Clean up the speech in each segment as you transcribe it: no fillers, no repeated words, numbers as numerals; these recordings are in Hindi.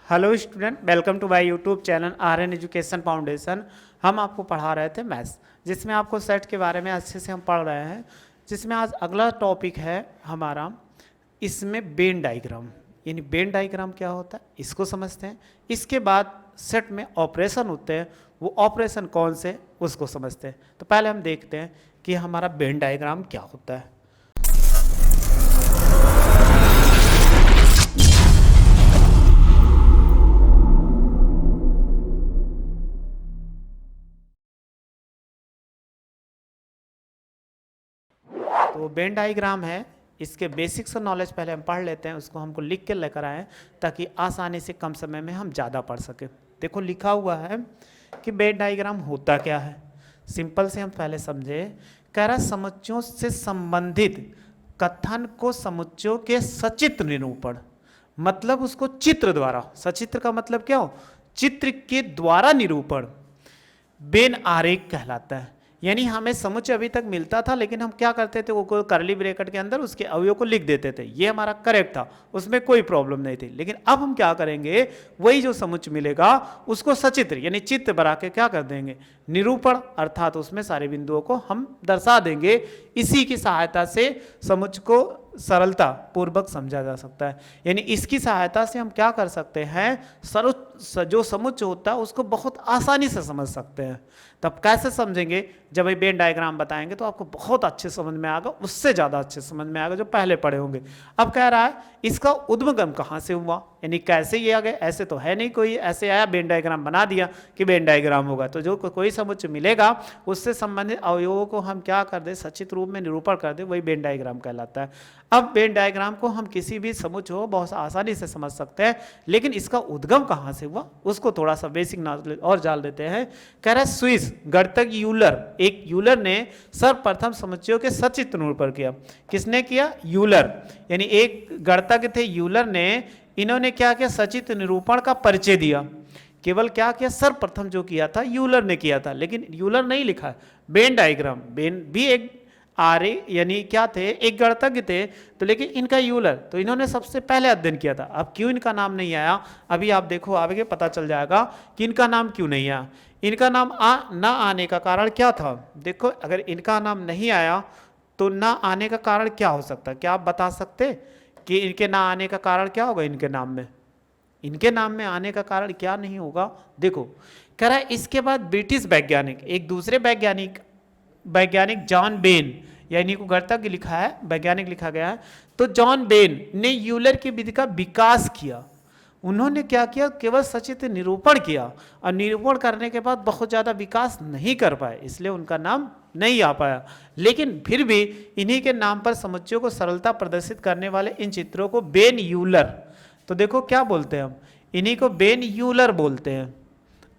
Hello student, welcome to my YouTube channel R N. Education foundation. हम आपको पढ़ा रहे थे मैथ्स, जिसमें आपको सेट के बारे में अच्छे से हम पढ़ रहे हैं। जिसमें आज अगला टॉपिक है हमारा, इसमें वेन डायग्राम। यानी वेन डायग्राम क्या होता है इसको समझते हैं। इसके बाद सेट में ऑपरेशन होते हैं, वो ऑपरेशन कौन से उसको समझते हैं। तो पहले हम देखते हैं कि हमारा वेन डायग्राम क्या होता है। तो वेन डायग्राम है, इसके बेसिक्स नॉलेज पहले हम पढ़ लेते हैं, उसको हमको लिख के लेकर आएँ ताकि आसानी से कम समय में हम ज़्यादा पढ़ सकें। देखो लिखा हुआ है कि वेन डायग्राम होता क्या है। सिंपल से हम पहले समझे, कह रहा समुच्चयों से संबंधित कथन को समुच्चयों के सचित्र निरूपण, मतलब उसको चित्र द्वारा, सचित्र का मतलब क्या हो, चित्र के द्वारा निरूपण वेन आरेख कहलाता है। यानी हमें समुच्चय अभी तक मिलता था, लेकिन हम क्या करते थे, वो करली ब्रैकेट के अंदर उसके अवयव को लिख देते थे, ये हमारा करेक्ट था, उसमें कोई प्रॉब्लम नहीं थी। लेकिन अब हम क्या करेंगे, वही जो समुच्चय मिलेगा उसको सचित्र यानी चित्र बना के क्या कर देंगे, निरूपण, अर्थात उसमें सारे बिंदुओं को हम दर्शा देंगे। इसी की सहायता से समुच्चय को सरलता पूर्वक समझा जा सकता है। यानी इसकी सहायता से हम क्या कर सकते हैं, जो समुच्चय होता है उसको बहुत आसानी से समझ सकते हैं। तब कैसे समझेंगे, जब ये वेन डायग्राम बताएंगे तो आपको बहुत अच्छे समझ में आएगा, उससे ज़्यादा अच्छे समझ में आएगा जो पहले पढ़े होंगे। अब कह रहा है इसका उद्गम कहाँ से हुआ, यानी कैसे ये आ गया। ऐसे तो है नहीं, कोई ऐसे आया वेन डायग्राम बना दिया कि वेन डायग्राम होगा। तो जो कोई समुच्चय मिलेगा उससे संबंधित अवयवों को हम क्या कर दे, सचित्र रूप में निरूपण कर दे, वही वेन डायग्राम कहलाता है। अब वेन डायग्राम को हम किसी भी समुच्चय को बहुत आसानी से समझ सकते हैं, लेकिन इसका उद्गम कहाँ से हुआ उसको थोड़ा सा बेसिक नॉलेज और जान लेते हैं। कह रहा है स्विस गणितज्ञ यूलर, एक यूलर ने सर्वप्रथम समुच्चयों के सचित्र निरूपण किया। किसने किया, यूलर, यानी एक गणितज्ञ थे यूलर ने, इन्होंने क्या किया, सचित्र निरूपण का परिचय दिया। केवल क्या किया, सर्वप्रथम जो किया था यूलर ने किया था, लेकिन यूलर नहीं लिखा है, वेन डायग्राम, वेन भी एक आर्य यानी क्या थे, एक गणितज्ञ थे, तो लेकिन इनका यूलर, तो इन्होंने सबसे पहले अध्ययन किया था। अब क्यों इनका नाम नहीं आया, अभी आप देखो आगे पता चल जाएगा कि इनका नाम क्यों नहीं आया। इनका नाम ना आने का कारण क्या था, देखो अगर इनका नाम नहीं आया तो ना आने का कारण क्या हो सकता है, क्या आप बता सकते कि इनके ना आने का कारण क्या होगा। इनके नाम में, इनके नाम में आने का कारण क्या नहीं होगा। देखो कह रहा है इसके बाद ब्रिटिश वैज्ञानिक, एक दूसरे वैज्ञानिक जॉन बेन, यानी को गणितज्ञ लिखा है, वैज्ञानिक लिखा गया है, तो जॉन बेन ने यूलर की विधि का विकास किया। उन्होंने क्या किया, केवल सचित्र निरूपण किया, और निरूपण करने के बाद बहुत ज़्यादा विकास नहीं कर पाए, इसलिए उनका नाम नहीं आ पाया। लेकिन फिर भी इन्हीं के नाम पर समुच्चयों को सरलता प्रदर्शित करने वाले इन चित्रों को वेन यूलर, तो देखो क्या बोलते हैं हम, इन्हीं को वेन यूलर बोलते हैं,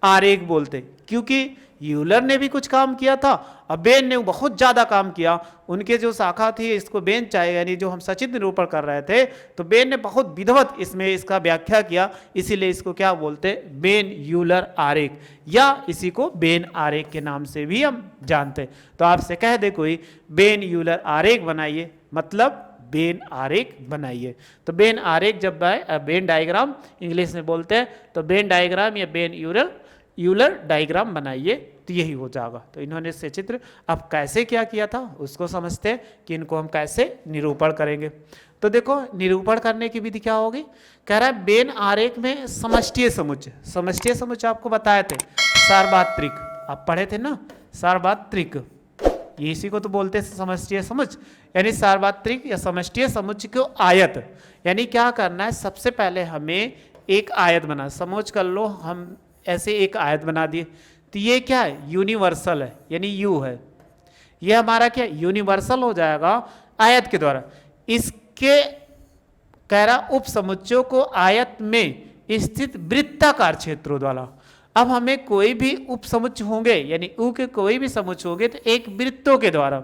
आरेख बोलते, क्योंकि यूलर ने भी कुछ काम किया था और बेन ने बहुत ज़्यादा काम किया। उनके जो शाखा थी इसको बेन चाहिए, यानी जो हम सचित्र निरूपण कर रहे थे, तो बेन ने बहुत विधिवत इसमें इसका व्याख्या किया, इसीलिए इसको क्या बोलते, वेन यूलर आरेख, या इसी को वेन आरेख के नाम से भी हम जानते। तो आपसे कह दे कोई वेन यूलर आरेख बनाइए, मतलब वेन आरेख बनाइए। तो वेन आरेख जब वेन डायग्राम इंग्लिश में बोलते हैं, तो वेन डायग्राम या वेन यूलर डायग्राम बनाइए, तो यही हो जाएगा। तो इन्होंने से चित्र अब कैसे क्या किया था उसको समझते हैं कि इनको हम कैसे निरूपण करेंगे। तो देखो निरूपण करने की विधि क्या होगी, कह रहा है वेन आरेख में समष्टीय समुच्चय, समष्टीय समुच्चय आपको बताए थे, सार्वत्रिक, आप पढ़े थे ना, सार्वत्रिक, ये इसी को तो बोलते हैं समष्टीय समुच्चय, यानी सार्वत्रिक या समष्टीय समुच्चय को आयत, यानी क्या करना है, सबसे पहले हमें एक आयत बना, समझ कर लो, हम ऐसे एक आयत बना दिए, तो ये क्या है, यूनिवर्सल है, यानी यू है, ये हमारा क्या यूनिवर्सल हो जाएगा आयत के द्वारा। इसके कह रहा उप समुच्चयों को आयत में स्थित वृत्ताकार क्षेत्रों द्वारा। अब हमें कोई भी उप समुच्चय होंगे, यानी ऊ के कोई भी समुच्चय होंगे, तो एक वृत्तों के द्वारा,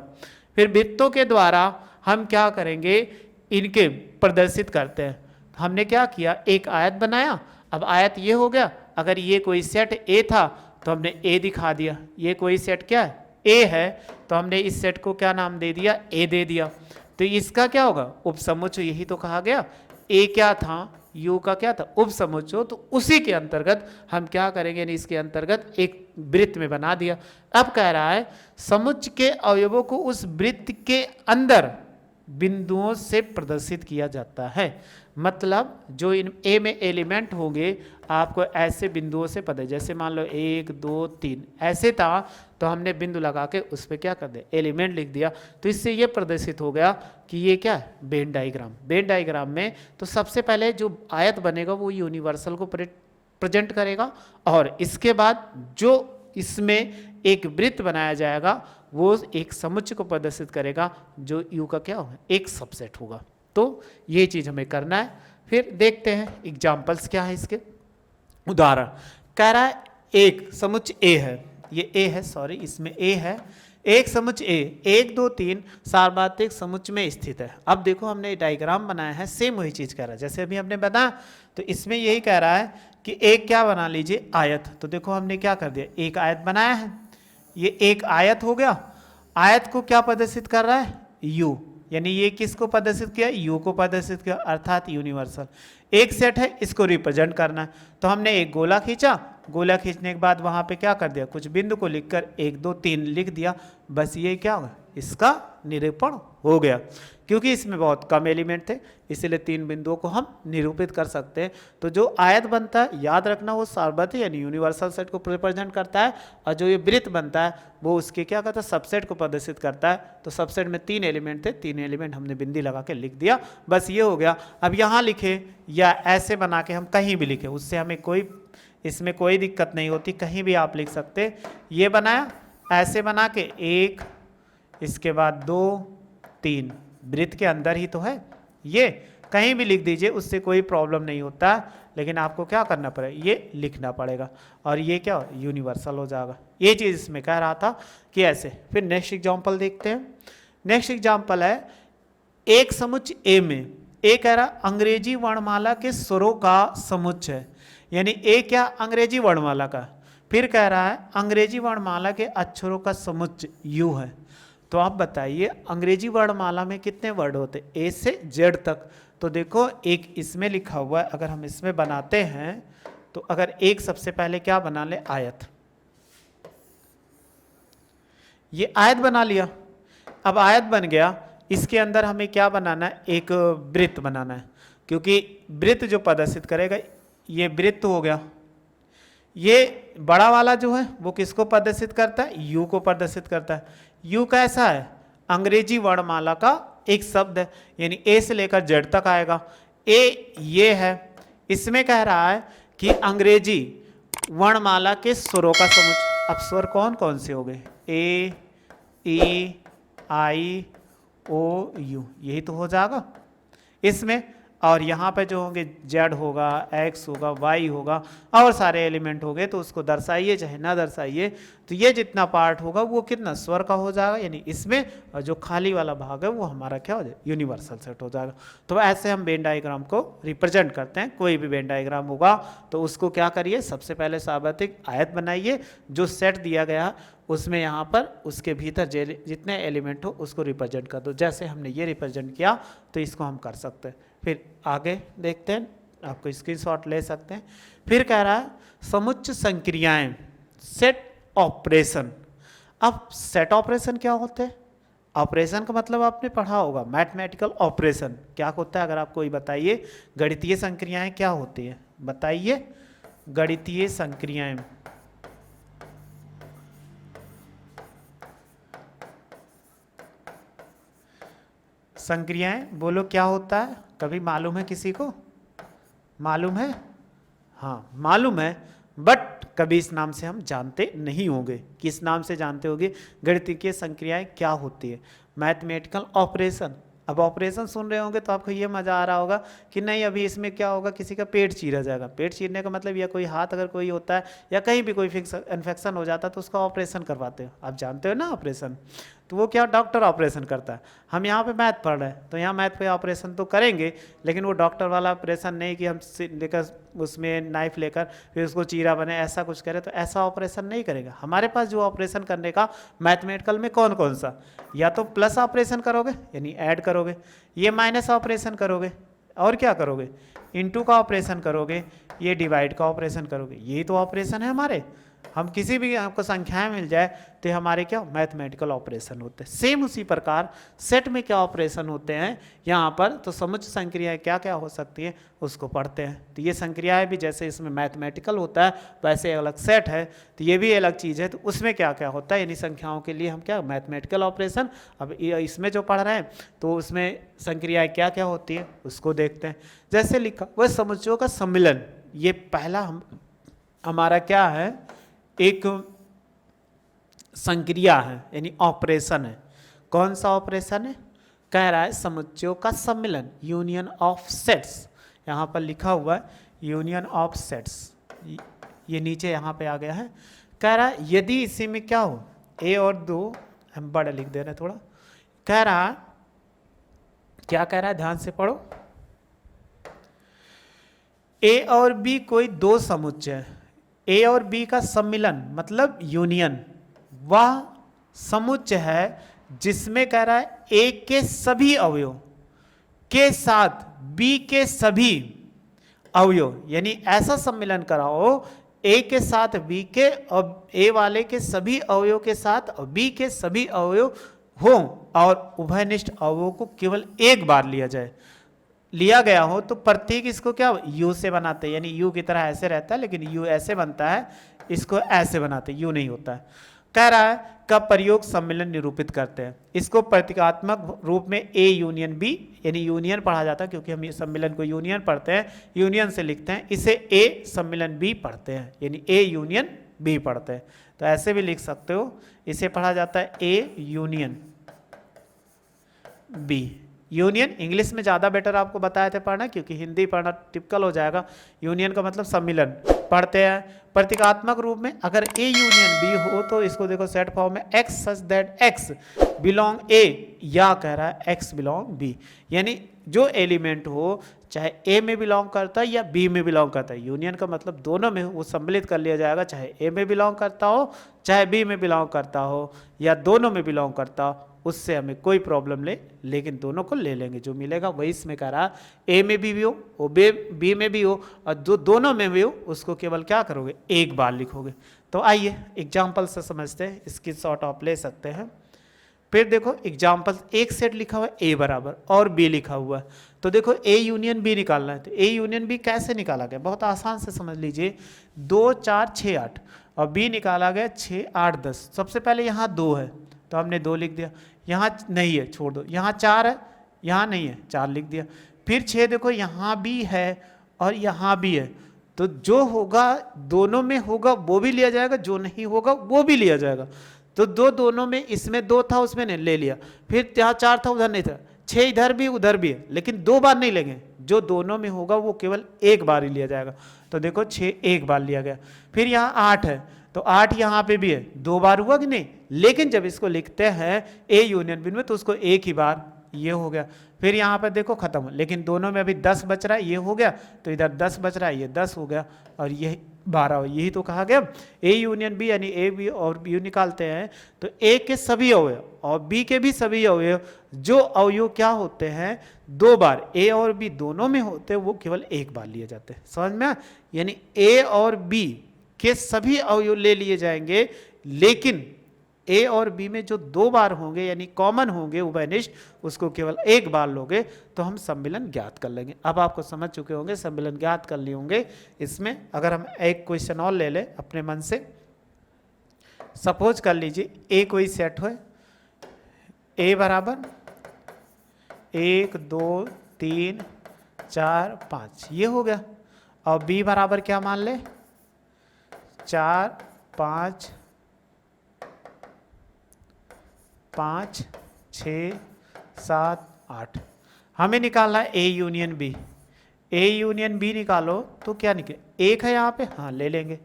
फिर वृत्तों के द्वारा हम क्या करेंगे, इनके प्रदर्शित करते हैं। हमने क्या किया, एक आयत बनाया, अब आयत ये हो गया, अगर ये कोई सेट ए था तो हमने ए दिखा दिया, ये कोई सेट क्या है, ए है, तो हमने इस सेट को क्या नाम दे दिया, ए दे दिया। तो इसका क्या होगा, उपसमुच्चय, यही तो कहा गया, ए क्या था, u का क्या था, उपसमुच्चय हो, तो उसी के अंतर्गत हम क्या करेंगे, यानी इसके अंतर्गत एक वृत्त में बना दिया। अब कह रहा है समुच्चय के अवयवों को उस वृत्त के अंदर बिंदुओं से प्रदर्शित किया जाता है। मतलब जो इन ए में एलिमेंट होंगे आपको ऐसे बिंदुओं से पता है, जैसे मान लो 1 2 3 ऐसे था, तो हमने बिंदु लगा के उस पर क्या कर दिया, एलिमेंट लिख दिया, तो इससे ये प्रदर्शित हो गया कि ये क्या है, वेन डायग्राम। वेन डायग्राम में तो सबसे पहले जो आयत बनेगा वो यूनिवर्सल को प्रेजेंट करेगा, और इसके बाद जो इसमें एक वृत्त बनाया जाएगा वो एक समुच्चय को प्रदर्शित करेगा जो यू का क्या होगा, एक सबसेट होगा। तो ये चीज हमें करना है। फिर देखते हैं एग्जाम्पल्स क्या है इसके। उदाहरण कह रहा है एक समुच्चय ए है, ये ए है, सॉरी इसमें ए है, एक समुच्चय ए 1 2 3 सार्वत्रिक समुच्चय में स्थित है। अब देखो हमने डायग्राम बनाया है, सेम वही चीज कह रहा है जैसे अभी हमने बताया, तो इसमें यही कह रहा है कि एक क्या बना लीजिए, आयत। तो देखो हमने क्या कर दिया, एक आयत बनाया है, ये एक आयत हो गया। आयत को क्या प्रदर्शित कर रहा है, यू, यानी ये किसको प्रदर्शित किया, यू को प्रदर्शित किया, अर्थात यूनिवर्सल। एक सेट है, इसको रिप्रेजेंट करना है, तो हमने एक गोला खींचा, गोला खींचने के बाद वहां पे क्या कर दिया, कुछ बिंदु को लिखकर 1 2 3 लिख दिया, बस ये क्या होगा, इसका निरूपण हो गया। क्योंकि इसमें बहुत कम एलिमेंट थे इसलिए 3 बिंदुओं को हम निरूपित कर सकते हैं। तो जो आयत बनता है याद रखना वो सार्वत्रिक यानी यूनिवर्सल सेट को रिप्रेजेंट करता है, और जो ये वृत्त बनता है वो उसके क्या करता है, सबसेट को प्रदर्शित करता है। तो सबसेट में 3 एलिमेंट थे, 3 एलिमेंट हमने बिंदी लगा के लिख दिया, बस ये हो गया। अब यहाँ लिखे या ऐसे बना के हम कहीं भी लिखे, उससे हमें कोई इसमें कोई दिक्कत नहीं होती, कहीं भी आप लिख सकते। ये बनाया, ऐसे बना के 1, इसके बाद 2 3, वृत्त के अंदर ही तो है, ये कहीं भी लिख दीजिए, उससे कोई प्रॉब्लम नहीं होता, लेकिन आपको क्या करना पड़ेगा, ये लिखना पड़ेगा, और ये क्या यूनिवर्सल हो जाएगा। ये चीज़ इसमें कह रहा था कि ऐसे। फिर नेक्स्ट एग्जांपल देखते हैं। नेक्स्ट एग्जांपल है एक समुच्चय ए में, ए कह रहा अंग्रेजी वर्णमाला के स्वरों का समुच्चय, यानी ए क्या, अंग्रेजी वर्णमाला का। फिर कह रहा है अंग्रेजी वर्णमाला के अक्षरों का समुच्चय यू है। तो आप बताइए अंग्रेजी वर्णमाला में कितने वर्ड होते, ए से जेड तक। तो देखो एक इसमें लिखा हुआ है, अगर हम इसमें बनाते हैं तो अगर एक सबसे पहले क्या बना ले, आयत, ये आयत बना लिया। अब आयत बन गया, इसके अंदर हमें क्या बनाना है, एक वृत्त बनाना है, क्योंकि वृत्त जो प्रदर्शित करेगा ये वृत्त हो गया। ये बड़ा वाला जो है वो किसको प्रदर्शित करता है, यू को प्रदर्शित करता है। यू कैसा है, अंग्रेजी वर्णमाला का एक शब्द है, यानी ए से लेकर जेड तक आएगा। ए ये है, इसमें कह रहा है कि अंग्रेजी वर्णमाला के स्वरों का समुच्चय। अब स्वर कौन कौन से हो गए, ए ई आई ओ यू, यही तो हो जाएगा इसमें। और यहाँ पे जो होंगे जेड होगा, एक्स होगा, वाई होगा, और सारे एलिमेंट हो गए, तो उसको दर्शाइए चाहे ना दर्शाइए, तो ये जितना पार्ट होगा वो कितना स्वर का हो जाएगा, यानी इसमें। और जो खाली वाला भाग है वो हमारा क्या हो जाएगा, यूनिवर्सल सेट हो जाएगा। तो ऐसे हम वेन डायग्राम को रिप्रेजेंट करते हैं। कोई भी वेन डायग्राम होगा तो उसको क्या करिए, सबसे पहले सार्वत्रिक आयत बनाइए, जो सेट दिया गया उसमें यहाँ पर उसके भीतर जितने एलिमेंट हो उसको रिप्रेजेंट कर दो। जैसे हमने ये रिप्रेजेंट किया तो इसको हम कर सकते हैं। फिर आगे देखते हैं, आपको स्क्रीनशॉट ले सकते हैं। फिर कह रहा है समुच्चय संक्रियाएं, सेट ऑपरेशन। अब सेट ऑपरेशन क्या होते हैं, ऑपरेशन का मतलब आपने पढ़ा होगा, मैथमेटिकल ऑपरेशन क्या होता है, अगर आप कोई बताइए। गणितीय संक्रियाएं क्या होती है, बताइए। गणितीय संक्रियाएं संक्रियाएं बोलो क्या होता है, कभी मालूम है किसी को, मालूम है, हाँ मालूम है, बट कभी इस नाम से हम जानते नहीं होंगे। किस नाम से जानते होंगे, गणितीय संक्रियाएं क्या होती है, मैथमेटिकल ऑपरेशन। अब ऑपरेशन सुन रहे होंगे तो आपको ये मजा आ रहा होगा कि नहीं अभी इसमें क्या होगा, किसी का पेट चीरा जाएगा। पेट चीरने का मतलब या कोई हाथ अगर कोई होता है या कहीं भी कोई इन्फेक्शन हो जाता है तो उसका ऑपरेशन करवाते हो, आप जानते हो ना ऑपरेशन। तो वो क्या, डॉक्टर ऑपरेशन करता है। हम यहाँ पे मैथ पढ़ रहे हैं तो यहाँ मैथ पे ऑपरेशन तो करेंगे, लेकिन वो डॉक्टर वाला ऑपरेशन नहीं कि हम लेकर उसमें नाइफ लेकर फिर उसको चीरा बने ऐसा कुछ करें, तो ऐसा ऑपरेशन नहीं करेगा। हमारे पास जो ऑपरेशन करने का मैथमेटिकल में कौन कौन सा, या तो प्लस ऑपरेशन करोगे यानी ऐड करोगे, ये माइनस ऑपरेशन करोगे और क्या करोगे, इनटू का ऑपरेशन करोगे, ये डिवाइड का ऑपरेशन करोगे, यही तो ऑपरेशन है हमारे। हम किसी भी आपको संख्याएं मिल जाए तो ये हमारे क्या मैथमेटिकल ऑपरेशन होते हैं। सेम उसी प्रकार सेट में क्या ऑपरेशन होते हैं यहाँ पर, तो समुच्चय संक्रियाएं क्या क्या हो सकती है उसको पढ़ते हैं। तो ये संक्रियाएं भी जैसे इसमें मैथमेटिकल होता है वैसे अलग सेट है, तो ये भी अलग चीज़ है। तो उसमें क्या क्या होता है, यानी संख्याओं के लिए हम क्या मैथमेटिकल ऑपरेशन, अब इसमें जो पढ़ रहे हैं तो उसमें संक्रियाएँ क्या क्या होती है उसको देखते हैं। जैसे लिखा वह समुच्चयों का सम्मिलन, ये पहला हमारा क्या है, एक संक्रिया है यानी ऑपरेशन है। कौन सा ऑपरेशन है, कह रहा है समुच्चयों का सम्मिलन, यूनियन ऑफ सेट्स। यहाँ पर लिखा हुआ है यूनियन ऑफ सेट्स, ये नीचे यहाँ पे आ गया है। कह रहा है यदि इसी में क्या हो, ए और दो, हम बड़ा लिख दे रहे हैं थोड़ा, कह रहा क्या कह रहा है, ध्यान से पढ़ो। ए और बी कोई दो समुच्चय है, ए और बी का सम्मिलन मतलब यूनियन, वह समुच्चय है जिसमें कह रहा है ए के सभी अवयव के साथ बी के सभी अवयव, यानी ऐसा सम्मिलन कराओ ए के साथ बी के और ए वाले के सभी अवयव के साथ बी के सभी अवयव हो और उभयनिष्ठ अवयव को केवल एक बार लिया जाए। लिया गया हो तो प्रत्येक इसको क्या यू से बनाते हैं, यानी यू की तरह ऐसे रहता है लेकिन यू ऐसे बनता है, इसको ऐसे बनाते हैं, यू नहीं होता है। कह रहा है का प्रयोग सम्मिलन निरूपित करते हैं। इसको प्रतीकात्मक रूप में ए यूनियन बी, यानी यूनियन पढ़ा जाता है क्योंकि हम सम्मिलन को यूनियन पढ़ते हैं, यूनियन से लिखते हैं, इसे ए सम्मिलन बी पढ़ते हैं, यानी ए यूनियन बी पढ़ते हैं। तो ऐसे भी लिख सकते हो, इसे पढ़ा जाता है A union B. Union English में ज़्यादा बेटर आपको बताए थे पढ़ना, क्योंकि हिंदी पढ़ना टिपिकल हो जाएगा। यूनियन का मतलब सम्मिलन पढ़ते हैं। प्रतीकात्मक रूप में अगर ए यूनियन बी हो तो इसको देखो सेट फॉर्म में x such that x belong A, या कह रहा है एक्स बिलोंग बी, यानी जो एलिमेंट हो चाहे ए में बिलोंग करता है या बी में बिलोंग करता है, यूनियन का मतलब दोनों में वो सम्मिलित कर लिया जाएगा, चाहे ए में बिलोंग करता हो चाहे बी में बिलोंग करता हो या दोनों में बिलोंग करता हो, उससे हमें कोई प्रॉब्लम लेकिन दोनों को ले लेंगे, जो मिलेगा वही इसमें कह रहा ए में भी हो और बी में भी हो और जो दोनों में भी हो उसको केवल क्या करोगे एक बार लिखोगे। तो आइए एग्जाम्पल से समझते हैं, इसकी शॉर्ट आप ले सकते हैं। फिर देखो एग्जाम्पल, एक सेट लिखा हुआ है ए बराबर और बी लिखा हुआ है, तो देखो ए यूनियन बी निकालना है। तो ए यूनियन बी कैसे निकाला गया, बहुत आसान से समझ लीजिए, 2 4 6 8 और बी निकाला गया 6 8 10। सबसे पहले यहाँ 2 है तो हमने 2 लिख दिया, यहाँ नहीं है छोड़ दो, यहाँ 4 है यहाँ नहीं है 4 लिख दिया। फिर 6 देखो यहाँ भी है और यहाँ भी है, तो जो होगा दोनों में होगा वो भी लिया जाएगा, जो नहीं होगा वो भी लिया जाएगा। तो दोनों में, इसमें 2 था उसमें नहीं ले लिया, फिर यहाँ 4 था उधर नहीं था, 6 इधर भी उधर भी है, लेकिन 2 बार नहीं लेंगे, जो दोनों में होगा वो केवल एक बार ही लिया जाएगा। तो देखो 6 एक बार लिया गया। फिर यहाँ 8 है तो 8 यहाँ पे भी है, 2 बार हुआ कि नहीं, लेकिन जब इसको लिखते हैं ए यूनियन बी में तो उसको एक ही बार, ये हो गया। फिर यहाँ पर देखो खत्म, लेकिन दोनों में अभी 10 बच रहा है, ये हो गया तो इधर 10 बच रहा है, ये 10 हो गया और ये 12 हो। यही तो कहा गया ए यूनियन बी, यानी ए बी और बी निकालते हैं तो ए के सभी अवयव और बी के भी सभी अवयव, जो अवयव क्या होते हैं 2 बार ए और बी दोनों में होते हैं वो केवल एक बार लिए जाते हैं। समझ में, यानी ए और बी के सभी अवयव ले लिए जाएंगे, लेकिन ए और बी में जो 2 बार होंगे यानी कॉमन होंगे उभयनिष्ठ, उसको केवल एक बार लोगे तो हम सम्मिलन ज्ञात कर लेंगे। अब आपको समझ चुके होंगे, सम्मिलन ज्ञात कर लिए होंगे। इसमें अगर हम एक क्वेश्चन और ले लें अपने मन से, सपोज कर लीजिए ए कोई सेट हो, ए बराबर 1 2 3 4 5 ये हो गया, और बी बराबर क्या मान ले 4 5 5 6 7 8। हमें निकालना है A union B. A union B निकालो तो क्या निकले, 1 है यहाँ पे, हाँ ले लेंगे,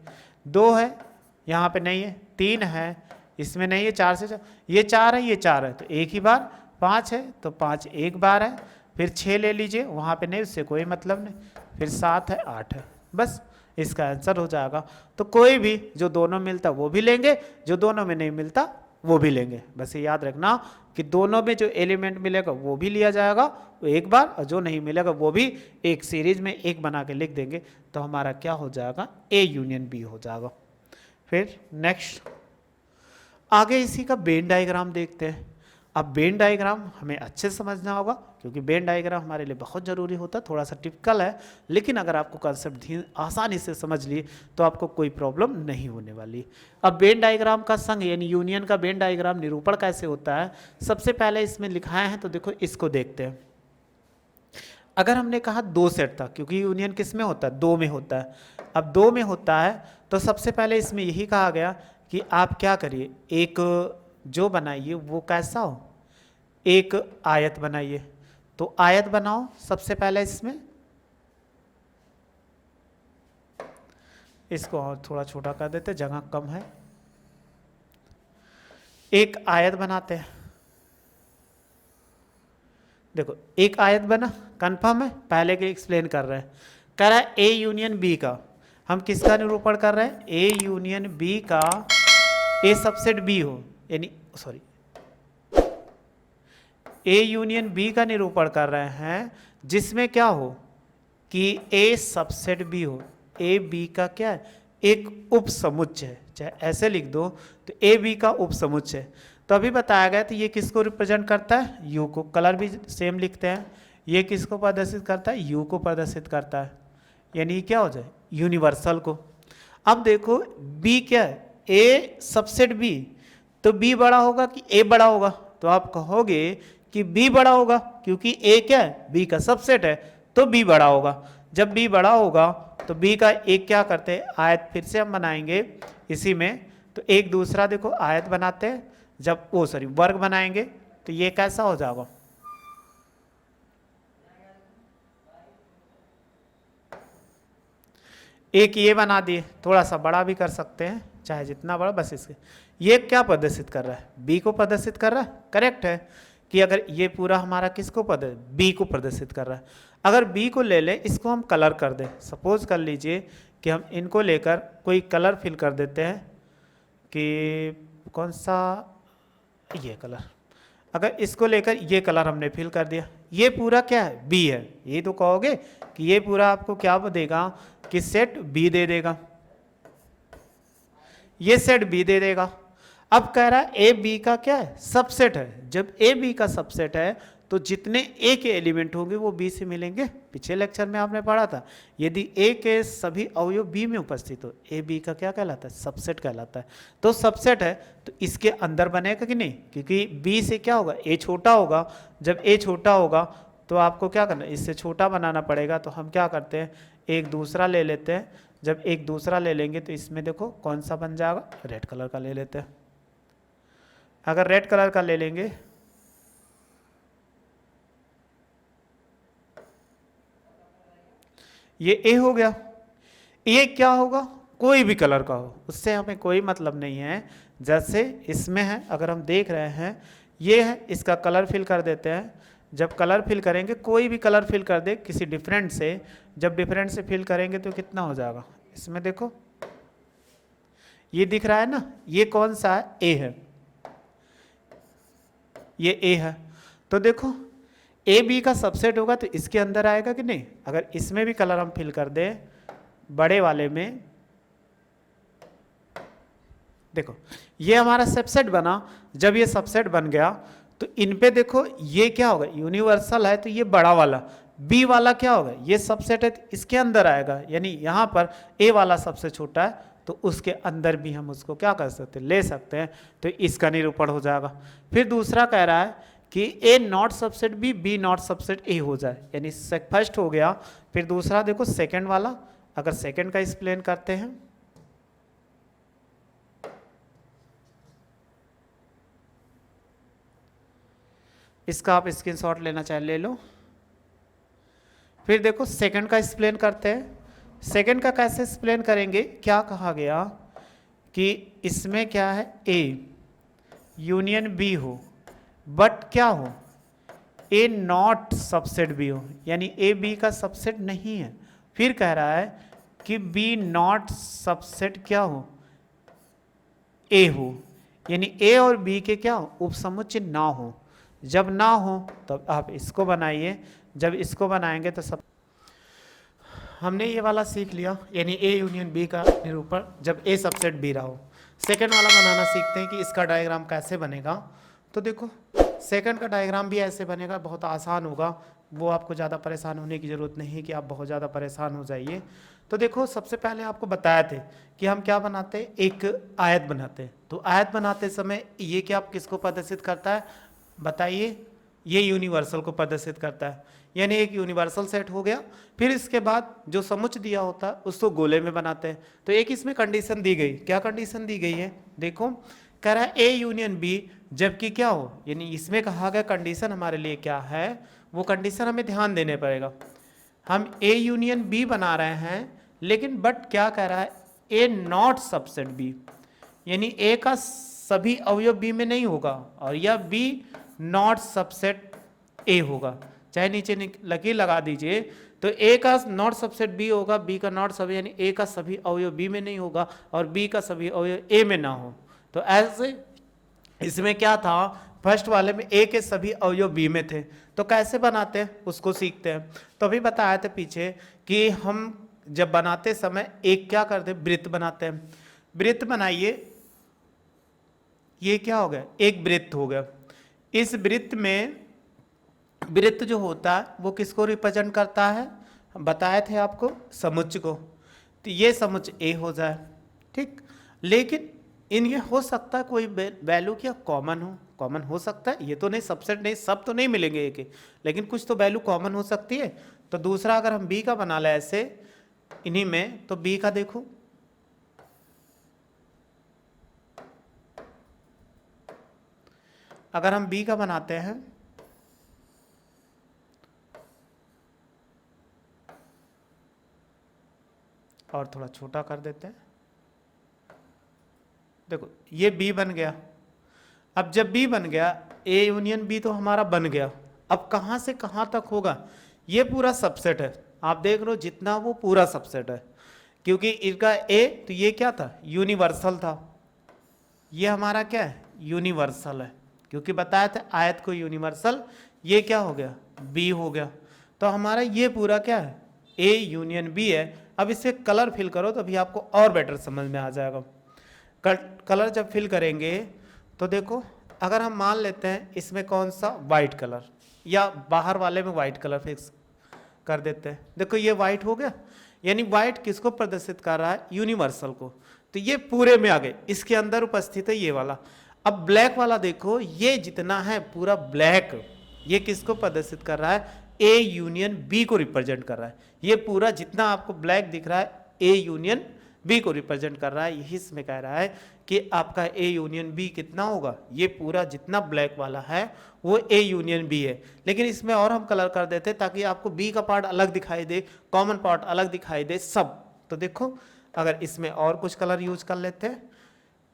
2 है यहाँ पे नहीं है, 3 है इसमें नहीं है, 4 से 4 ये 4 है, ये 4 है तो एक ही बार, 5 है तो 5 एक बार है, फिर 6 ले लीजिए वहाँ पे नहीं, उससे कोई मतलब नहीं, फिर 7 है 8 है, बस इसका आंसर हो जाएगा। तो कोई भी जो दोनों मिलता वो भी लेंगे, जो दोनों में नहीं मिलता वो भी लेंगे। बस ये याद रखना कि दोनों में जो एलिमेंट मिलेगा वो भी लिया जाएगा वो एक बार, और जो नहीं मिलेगा वो भी एक सीरीज में एक बना के लिख देंगे, तो हमारा क्या हो जाएगा, ए यूनियन बी हो जाएगा। फिर नेक्स्ट आगे इसी का वेन डायग्राम देखते हैं। अब वेन डायग्राम हमें अच्छे से समझना होगा, क्योंकि वेन डायग्राम हमारे लिए बहुत ज़रूरी होता है। थोड़ा सा टिपिकल है, लेकिन अगर आपको कंसेप्ट आसानी से समझ लिए तो आपको कोई प्रॉब्लम नहीं होने वाली। अब वेन डायग्राम का संघ यानी यूनियन का वेन डायग्राम निरूपण कैसे होता है, सबसे पहले इसमें लिखाए हैं, तो देखो इसको देखते हैं। अगर हमने कहा दो सेट था, क्योंकि यूनियन किस में होता है, दो में होता है। अब दो में होता है तो सबसे पहले इसमें यही कहा गया कि आप क्या करिए, एक जो बनाइए वो कैसा हो, एक आयत बनाइए। तो आयत बनाओ सबसे पहले, इसमें इसको और थोड़ा छोटा कर देते, जगह कम है। एक आयत बनाते हैं। देखो एक आयत बना, कंफर्म है, पहले के एक्सप्लेन कर रहे हैं। कह रहा है ए यूनियन बी का, हम किसका निरूपण कर रहे हैं, ए यूनियन बी का ए सबसेट बी हो, यानी सॉरी ए यूनियन बी का निरूपण कर रहे हैं, जिसमें क्या हो कि ए सबसेट बी हो। ए बी का क्या है, एक उपसमुच्चय है, चाहे ऐसे लिख दो, तो ए बी का उपसमुच्चय। तो अभी बताया गया, तो ये किसको रिप्रेजेंट करता है, यू को। कलर भी सेम लिखते हैं। ये किसको प्रदर्शित करता है, यू को प्रदर्शित करता है, यानी क्या हो जाए, यूनिवर्सल को। अब देखो बी क्या है, ए सबसेट बी, तो बी बड़ा होगा कि ए बड़ा होगा, तो आप कहोगे कि बी बड़ा होगा, क्योंकि ए क्या है, बी का सबसेट है, तो बी बड़ा होगा। जब बी बड़ा होगा तो बी का एक क्या करते हैं, आयत फिर से हम बनाएंगे इसी में। तो एक दूसरा देखो आयत बनाते हैं, जब वो सॉरी वर्ग बनाएंगे, तो ये कैसा हो जाएगा, एक ये बना दिए, थोड़ा सा बड़ा भी कर सकते हैं, चाहे जितना बड़ा, बस इसके। ये क्या प्रदर्शित कर रहा है, बी को प्रदर्शित कर रहा है। करेक्ट है कि अगर ये पूरा हमारा किसको बी को प्रदर्शित कर रहा है। अगर बी को ले लें, इसको हम कलर कर दें, सपोज कर लीजिए कि हम इनको लेकर कोई कलर फिल कर देते हैं, कि कौन सा, ये कलर। अगर इसको लेकर ये कलर हमने फिल कर दिया, ये पूरा क्या है, बी है। ये तो कहोगे कि ये पूरा आपको क्या देगा, कि सेट बी दे देगा, ये सेट बी दे देगा। अब कह रहा है ए बी का क्या है, सबसेट है। जब ए बी का सबसेट है तो जितने ए के एलिमेंट होंगे वो बी से मिलेंगे। पिछले लेक्चर में आपने पढ़ा था, यदि ए के सभी अवयव बी में उपस्थित हो, ए बी का क्या कहलाता है, सबसेट कहलाता है। तो सबसेट है तो इसके अंदर बनेगा कि नहीं, क्योंकि बी से क्या होगा, ए छोटा होगा। जब ए छोटा होगा तो आपको क्या करना है, इससे छोटा बनाना पड़ेगा। तो हम क्या करते हैं, एक दूसरा ले लेते हैं। जब एक दूसरा ले लेंगे तो इसमें देखो कौन सा बन जाएगा, रेड कलर का ले लेते हैं। अगर रेड कलर का ले लेंगे, ये ए हो गया। ये क्या होगा, कोई भी कलर का हो, उससे हमें कोई मतलब नहीं है। जैसे इसमें है, अगर हम देख रहे हैं ये है, इसका कलर फिल कर देते हैं। जब कलर फिल करेंगे, कोई भी कलर फिल कर दे किसी डिफरेंट से, जब डिफरेंट से फिल करेंगे तो कितना हो जाएगा, इसमें देखो ये दिख रहा है ना, ये कौन सा है, ए है, ये ए है। तो देखो ए बी का सबसेट होगा तो इसके अंदर आएगा कि नहीं। अगर इसमें भी कलर हम फिल कर दें, बड़े वाले में, देखो ये हमारा सबसेट बना। जब ये सबसेट बन गया तो इन पे देखो ये क्या होगा, यूनिवर्सल है, तो ये बड़ा वाला बी वाला क्या होगा, ये सबसेट है, तो इसके अंदर आएगा। यानी यहाँ पर ए वाला सबसे छोटा है, तो उसके अंदर भी हम उसको क्या कर सकते हैं, ले सकते हैं। तो इसका निरूपण हो जाएगा। फिर दूसरा कह रहा है कि A not subset B not subset A हो जाए, यानी फर्स्ट हो गया। फिर दूसरा देखो सेकंड वाला, अगर सेकंड का एक्सप्लेन करते हैं, इसका आप स्क्रीनशॉट लेना चाहे ले लो। फिर देखो सेकंड का एक्सप्लेन करते हैं। सेकंड का कैसे एक्सप्लेन करेंगे, क्या कहा गया कि इसमें क्या है, ए यूनियन बी हो, बट क्या हो, ए नॉट सबसेट बी हो, यानी ए बी का सबसेट नहीं है। फिर कह रहा है कि बी नॉट सबसेट क्या हो, ए हो। यानी ए और बी के क्या हो, उपसमुच्चय ना हो। जब ना हो तब आप इसको बनाइए, जब इसको बनाएंगे तो सब। हमने ये वाला सीख लिया, यानी ए यूनियन बी का निरूपण जब ए सबसेट बी रहा हो। सेकंड वाला बनाना सीखते हैं कि इसका डायग्राम कैसे बनेगा। तो देखो सेकंड का डायग्राम भी ऐसे बनेगा, बहुत आसान होगा, वो आपको ज़्यादा परेशान होने की ज़रूरत नहीं कि आप बहुत ज़्यादा परेशान हो जाइए। तो देखो सबसे पहले आपको बताया थे कि हम क्या बनाते हैं, एक आयत बनाते हैं। तो आयत बनाते समय ये क्या किसको प्रदर्शित करता है, बताइए, ये यूनिवर्सल को प्रदर्शित करता है, यानी एक यूनिवर्सल सेट हो गया। फिर इसके बाद जो समुच्चय दिया होता है उसको गोले में बनाते हैं। तो एक इसमें कंडीशन दी गई, क्या कंडीशन दी गई है, देखो कह रहा है ए यूनियन बी, जबकि क्या हो, यानी इसमें कहा गया कंडीशन हमारे लिए क्या है, वो कंडीशन हमें ध्यान देने पड़ेगा। हम ए यूनियन बी बना रहे हैं, लेकिन बट क्या कह रहा है, ए नॉट सबसेट बी, यानी ए का सभी अवयव बी में नहीं होगा, और यह बी नॉट सबसेट ए होगा। चाहे नीचे लकीर लगा दीजिए, तो ए का नॉट सबसेट बी होगा, बी का नॉट सब, यानी ए का सभी अवयव बी में नहीं होगा और बी का सभी अवयव ए में ना हो। तो ऐसे इसमें क्या था, फर्स्ट वाले में ए के सभी अवयव बी में थे। तो कैसे बनाते हैं उसको सीखते हैं। तो अभी बताया था पीछे कि हम जब बनाते समय एक क्या करते हैं, वृत्त बनाते हैं। वृत्त बनाइए, ये क्या हो गया, एक वृत्त हो गया। इस वृत्त में वृत्त जो होता है वो किसको रिप्रेजेंट करता है, बताए थे आपको, समुच्चय को। तो ये समुच्चय ए हो जाए, ठीक। लेकिन इनके हो सकता है कोई वैल्यू क्या कॉमन हो, कॉमन हो सकता है, ये तो नहीं सबसेट नहीं, सब तो नहीं मिलेंगे एक, लेकिन कुछ तो वैल्यू कॉमन हो सकती है। तो दूसरा अगर हम बी का बना लें ऐसे इन्हीं में, तो बी का देखो, अगर हम बी का बनाते हैं, और थोड़ा छोटा कर देते हैं, देखो ये बी बन गया। अब जब बी बन गया, ए यूनियन बी तो हमारा बन गया। अब कहाँ से कहाँ तक होगा, ये पूरा सबसेट है, आप देख लो जितना वो पूरा सबसेट है, क्योंकि इनका ए, तो ये क्या था, यूनिवर्सल था, ये हमारा क्या है, यूनिवर्सल है, क्योंकि बताया था आयत को यूनिवर्सल, ये क्या हो गया, बी हो गया। तो हमारा ये पूरा क्या है, ए यूनियन बी है। अब इसे कलर फिल करो तो अभी आपको और बेटर समझ में आ जाएगा। कलर जब फिल करेंगे तो देखो, अगर हम मान लेते हैं इसमें कौन सा वाइट कलर, या बाहर वाले में वाइट कलर फिक्स कर देते हैं, देखो ये वाइट हो गया, यानी वाइट किसको प्रदर्शित कर रहा है, यूनिवर्सल को। तो ये पूरे में आ गए, इसके अंदर उपस्थित है ये वाला। अब ब्लैक वाला देखो, ये जितना है पूरा ब्लैक, ये किसको प्रदर्शित कर रहा है, ए यूनियन बी को रिप्रेजेंट कर रहा है। ये पूरा जितना आपको ब्लैक दिख रहा है ए यूनियन बी को रिप्रेजेंट कर रहा है। यही इसमें कह रहा है कि आपका ए यूनियन बी कितना होगा, ये पूरा जितना ब्लैक वाला है वो ए यूनियन बी है। लेकिन इसमें और हम कलर कर देते ताकि आपको बी का पार्ट अलग दिखाई दे, कॉमन पार्ट अलग दिखाई दे सब। तो देखो अगर इसमें और कुछ कलर यूज कर लेते हैं,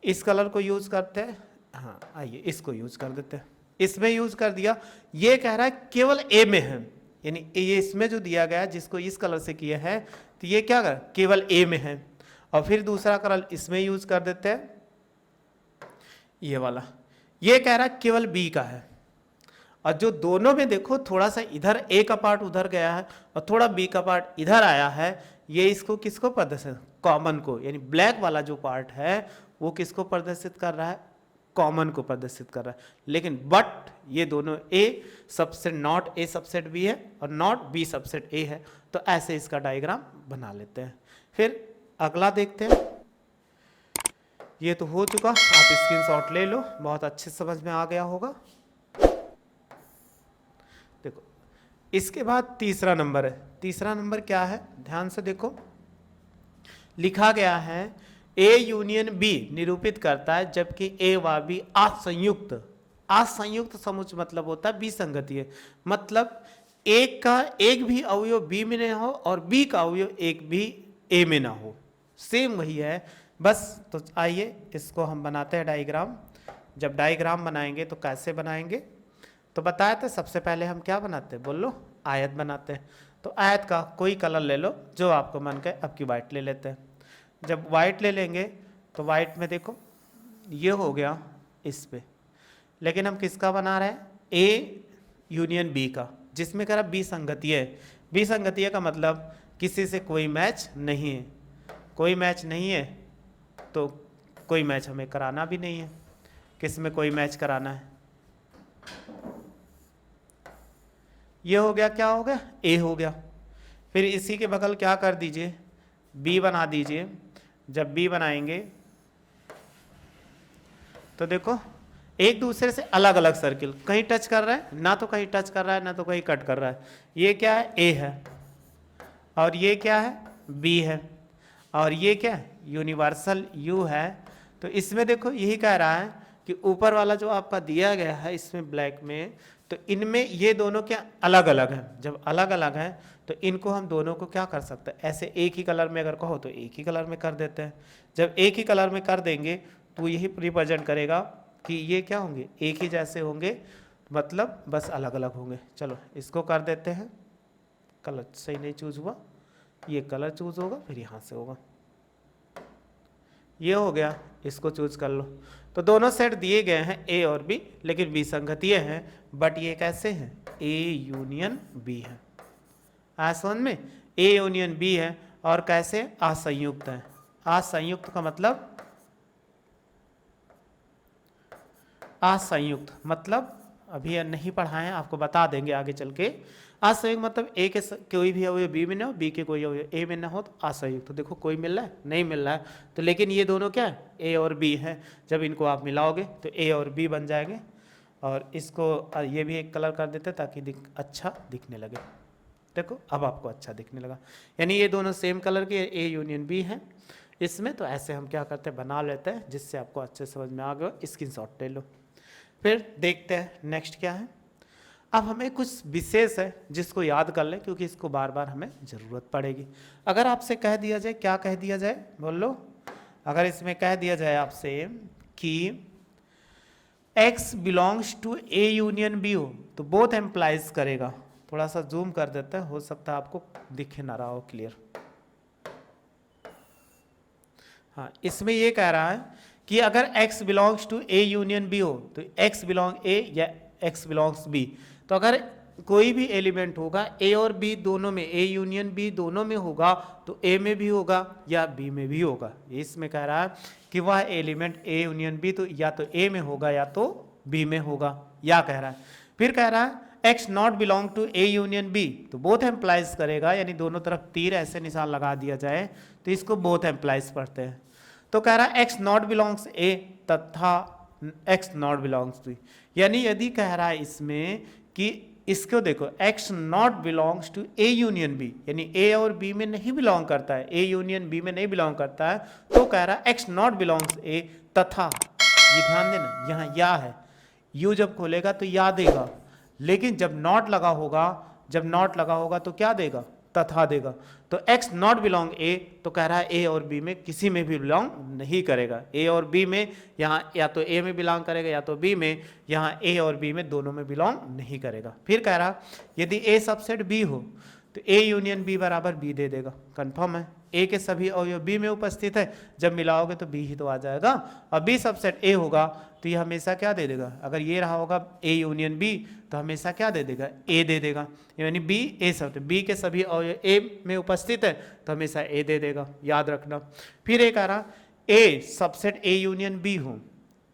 इस कलर को यूज करते हैं, हाँ आइए इसको यूज कर देते हैं, इसमें यूज कर दिया। ये कह रहा है केवल ए में है, यानी ये इसमें जो दिया गया जिसको इस कलर से किया है, तो ये क्या कर केवल ए में है। और फिर दूसरा कलर इसमें यूज कर देते हैं, ये वाला, ये कह रहा है केवल बी का है। और जो दोनों में देखो थोड़ा सा इधर ए का पार्ट उधर गया है और थोड़ा बी का पार्ट इधर आया है, ये इसको किसको प्रदर्शित, कॉमन को, यानी ब्लैक वाला जो पार्ट है वो किसको प्रदर्शित कर रहा है, कॉमन को प्रदर्शित कर रहा है। लेकिन बट ये दोनों A subset not A subset B है और नॉट बी सबसेट ए है। तो ऐसे इसका डायग्राम बना लेते हैं। फिर अगला देखते हैं, ये तो हो चुका, आप स्क्रीनशॉट ले लो, बहुत अच्छे समझ में आ गया होगा। देखो इसके बाद तीसरा नंबर है। तीसरा नंबर क्या है, ध्यान से देखो, लिखा गया है ए यूनियन बी निरूपित करता है जबकि ए व बी असंयुक्त। असंयुक्त समुच्चय मतलब होता है विसंगति, मतलब एक का एक भी अवयव बी में ना हो और बी का अवयव एक भी ए में ना हो, सेम वही है बस। तो आइए इसको हम बनाते हैं डायग्राम। जब डायग्राम बनाएंगे तो कैसे बनाएंगे, तो बताया था सबसे पहले हम क्या बनाते हैं, बोल लो, आयत बनाते हैं। तो आयत का कोई कलर ले लो जो आपको मन करे, अब की वाइट ले लेते हैं। जब वाइट ले लेंगे तो वाइट में देखो ये हो गया इस पे, लेकिन हम किसका बना रहे हैं, ए यूनियन बी का, जिसमें कह रहा बी संगतीय है। बी संगतीय का मतलब किसी से कोई मैच नहीं है, कोई मैच नहीं है तो कोई मैच हमें कराना भी नहीं है। किस में कोई मैच कराना है, ये हो गया, क्या हो गया, ए हो गया। फिर इसी के बगल क्या कर दीजिए, बी बना दीजिए। जब बी बनाएंगे तो देखो एक दूसरे से अलग अलग सर्किल, कहीं टच कर रहा है ना, तो कहीं टच कर रहा है ना, तो कहीं कट कर रहा है। ये क्या है, ए है, और ये क्या है, बी है, और ये क्या है, यूनिवर्सल यू है। तो इसमें देखो यही कह रहा है कि ऊपर वाला जो आपका दिया गया है इसमें ब्लैक में, तो इनमें ये दोनों क्या अलग अलग हैं। जब अलग अलग हैं तो इनको हम दोनों को क्या कर सकते हैं, ऐसे एक ही कलर में अगर कहो तो एक ही कलर में कर देते हैं। जब एक ही कलर में कर देंगे तो यही रिप्रेजेंट करेगा कि ये क्या होंगे, एक ही जैसे होंगे, मतलब बस अलग अलग होंगे। चलो इसको कर देते हैं, कलर सही नहीं चूज हुआ, ये कलर चूज होगा, फिर यहाँ से होगा, ये हो गया, इसको चूज कर लो। तो दोनों सेट दिए गए हैं ए और बी, लेकिन बी संगतीय हैं, बट ये कैसे हैं, ए यूनियन बी है। समझ में, ए यूनियन बी है, और कैसे, असंयुक्त है। असंयुक्त का मतलब, असंयुक्त मतलब अभी नहीं पढ़ाए हैं, आपको बता देंगे आगे चल के। असंयुक्त मतलब ए के कोई भी अवयव बी में ना हो, बी के कोई अवयव ए में ना हो तो असंयुक्त। तो देखो कोई मिल रहा है, नहीं मिल रहा है, तो लेकिन ये दोनों क्या है, ए और बी है। जब इनको आप मिलाओगे तो ए और बी बन जाएंगे। और इसको ये भी एक कलर कर देते ताकि अच्छा दिखने लगे। देखो अब आपको अच्छा दिखने लगा, यानी ये दोनों सेम कलर के, ए यूनियन बी हैं इसमें। तो ऐसे हम क्या करते हैं, बना लेते हैं, जिससे आपको अच्छे समझ में आ गया। स्क्रीनशॉट ले लो। फिर देखते हैं नेक्स्ट क्या है। अब हमें कुछ विशेष है जिसको याद कर लें, क्योंकि इसको बार बार हमें ज़रूरत पड़ेगी। अगर आपसे कह दिया जाए, क्या कह दिया जाए, बोल लो। अगर इसमें कह दिया जाए आपसे कि x belongs to A union B हो, तो बोथ एम्प्लाइज करेगा। थोड़ा सा जूम कर देते हैं, हो सकता है आपको दिखे ना रहा हो क्लियर। हाँ, इसमें ये कह रहा है कि अगर x belongs to A union B हो, तो x बिलोंग ए या x बिलोंग्स बी। तो अगर कोई भी एलिमेंट होगा ए और बी दोनों में, ए यूनियन बी दोनों में होगा, तो ए में भी होगा या बी में भी होगा। इसमें कह रहा है कि वह एलिमेंट ए यूनियन बी तो या तो ए में होगा या तो बी में होगा, या कह रहा है। फिर कह रहा है x not belong to A union B, तो बोथ एम्प्लाइज करेगा, यानी दोनों तरफ तीर ऐसे निशान लगा दिया जाए तो इसको बोथ एम्प्लाइज पढ़ते हैं। तो कह रहा है एक्स नॉट बिलोंग्स ए तथा एक्स नॉट बिलोंग्स टू, यानी यदि कह रहा है इसमें कि इसको देखो x not belongs to A union B, यानी ए और बी में नहीं बिलोंग करता है, ए यूनियन बी में नहीं बिलोंग करता है, तो कह रहा है एक्स नॉट बिलोंग्स ए तथा, ये ध्यान देना यहाँ या है, यू जब खोलेगा तो या देगा, लेकिन जब नॉट लगा होगा, जब नॉट लगा होगा तो क्या देगा, तथा देगा। तो x नॉट बिलोंग ए, तो कह रहा है ए और बी में किसी में भी बिलोंग नहीं करेगा। ए और बी में यहाँ या तो ए में बिलोंग करेगा या तो बी में, यहाँ ए और बी में दोनों में बिलोंग नहीं करेगा। फिर कह रहा यदि ए सबसेट बी हो तो ए यूनियन बी बराबर बी दे देगा। कंफर्म है, ए के सभी अवयव बी में उपस्थित है, जब मिलाओगे तो बी ही तो आ जाएगा। और बी सबसेट ए होगा तो ये हमेशा क्या दे देगा, अगर ये रहा होगा ए यूनियन बी तो हमेशा क्या दे देगा, ए दे देगा, यानी बी ए सब, बी के सभी अवयव ए में उपस्थित है तो हमेशा ए दे देगा, याद रखना। फिर एक आ रहा A subset A union B हो,